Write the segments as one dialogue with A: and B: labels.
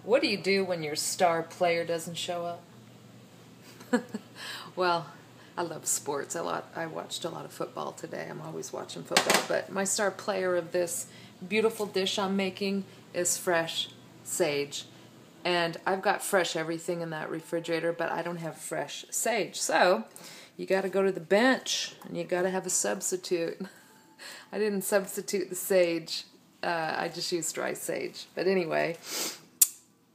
A: What do you do when your star player doesn't show up? Well, I love sports. I watched a lot of football today. I'm always watching football. But my star player of this beautiful dish I'm making is fresh sage. And I've got fresh everything in that refrigerator, but I don't have fresh sage. So you got to go to the bench, and you got to have a substitute. I didn't substitute the sage. I just used dry sage. But anyway,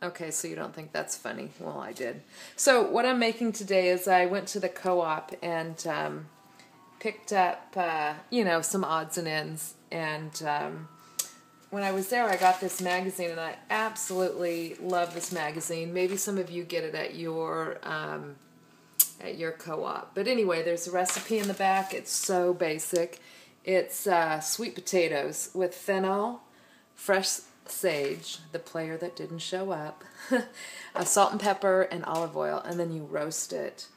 A: okay, so you don't think that's funny. Well, I did. So what I'm making today is I went to the co-op and picked up, some odds and ends. And when I was there, I got this magazine, and I absolutely love this magazine. Maybe some of you get it at your co-op. But anyway, there's a recipe in the back. It's so basic. It's sweet potatoes with fennel, fresh sage, the player that didn't show up, salt and pepper and olive oil, and then you roast it.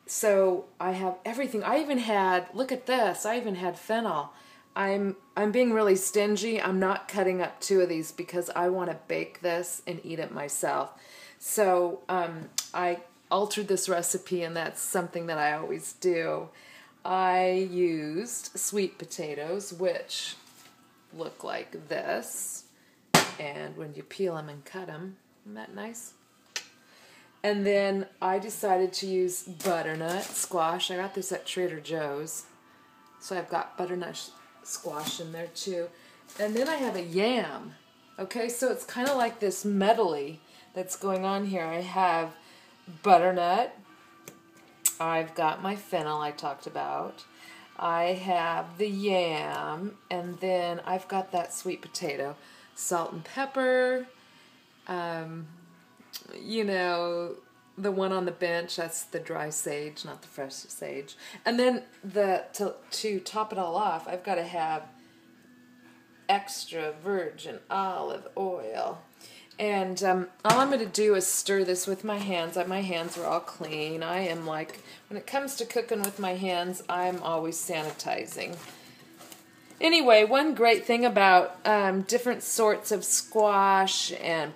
A: So I have everything. I even had, look at this, I even had fennel. I'm being really stingy. I'm not cutting up 2 of these because I want to bake this and eat it myself. So I altered this recipe, and that's something that I always do. I used sweet potatoes, which look like this. And when you peel them and cut them, isn't that nice? And then I decided to use butternut squash. I got this at Trader Joe's. So I've got butternut squash in there too. And then I have a yam. Okay, so it's kind of like this medley that's going on here. I have butternut. I've got my fennel I talked about. I have the yam. And then I've got that sweet potato. Salt and pepper. The one on the bench, that's the dry sage, not the fresh sage. And then to top it all off, I've got to have extra virgin olive oil. And all I'm going to do is stir this with my hands. My hands are all clean. I am when it comes to cooking with my hands, I'm always sanitizing. Anyway, one great thing about different sorts of squash and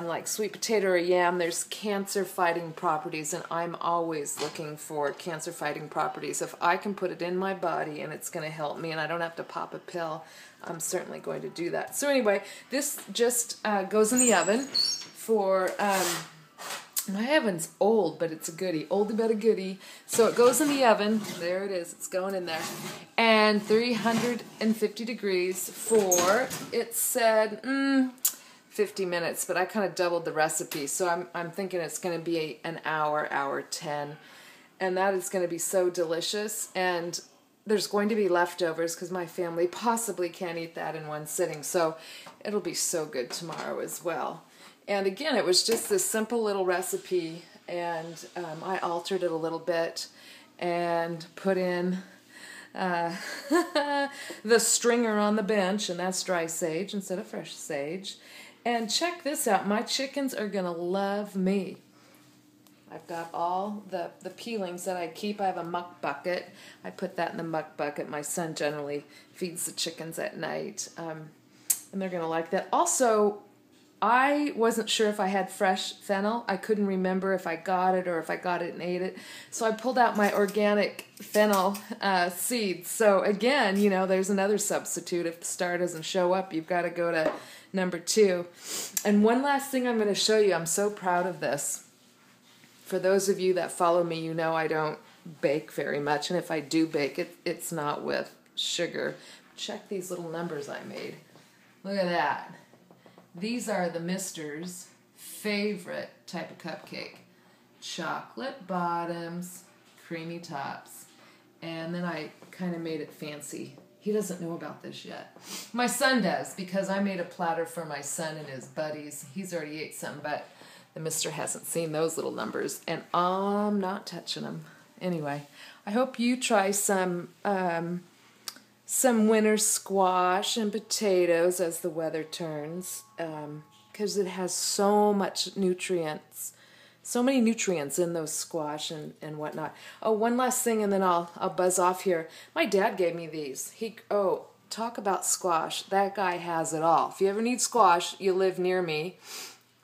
A: like sweet potato or yam, there's cancer-fighting properties, and I'm always looking for cancer-fighting properties. If I can put it in my body and it's going to help me and I don't have to pop a pill, I'm certainly going to do that. So anyway, this just goes in the oven for... my oven's old, but it's a goodie. Oldie but a goodie. So it goes in the oven. There it is. It's going in there. And 350 degrees for, it said, 50 minutes. But I kind of doubled the recipe. So I'm thinking it's going to be an hour 10. And that is going to be so delicious. And there's going to be leftovers because my family possibly can't eat that in one sitting. So it'll be so good tomorrow as well. And again, it was just this simple little recipe, and I altered it a little bit and put in the stringer on the bench, and that's dry sage instead of fresh sage. And check this out. My chickens are going to love me. I've got all the peelings that I keep. I have a muck bucket. I put that in the muck bucket. My son generally feeds the chickens at night, and they're going to like that. Also, I wasn't sure if I had fresh fennel. I couldn't remember if I got it or if I got it and ate it. So I pulled out my organic fennel seeds. So again, there's another substitute. If the star doesn't show up, you've got to go to number 2. And one last thing I'm going to show you. I'm so proud of this. For those of you that follow me, you know I don't bake very much. And if I do bake, it's not with sugar. Check these little numbers I made. Look at that. These are the Mister's favorite type of cupcake. Chocolate bottoms, creamy tops. And then I kind of made it fancy. He doesn't know about this yet. My son does, because I made a platter for my son and his buddies. He's already ate some, but the Mister hasn't seen those little numbers, and I'm not touching them. Anyway, I hope you try some winter squash and potatoes as the weather turns, because it has so much nutrients, so many nutrients in those squash and whatnot. Oh, one last thing, and then I'll buzz off here. My dad gave me these. Talk about squash. That guy has it all. If you ever need squash, you live near me.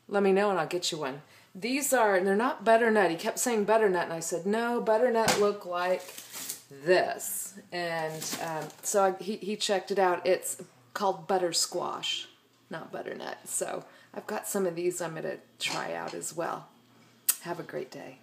A: let me know and I'll get you one. These are, they're not butternut. He kept saying butternut, and I said, no, butternut look like this. And so he checked it out. It's called butter squash, not butternut. So I've got some of these I'm going to try out as well. Have a great day.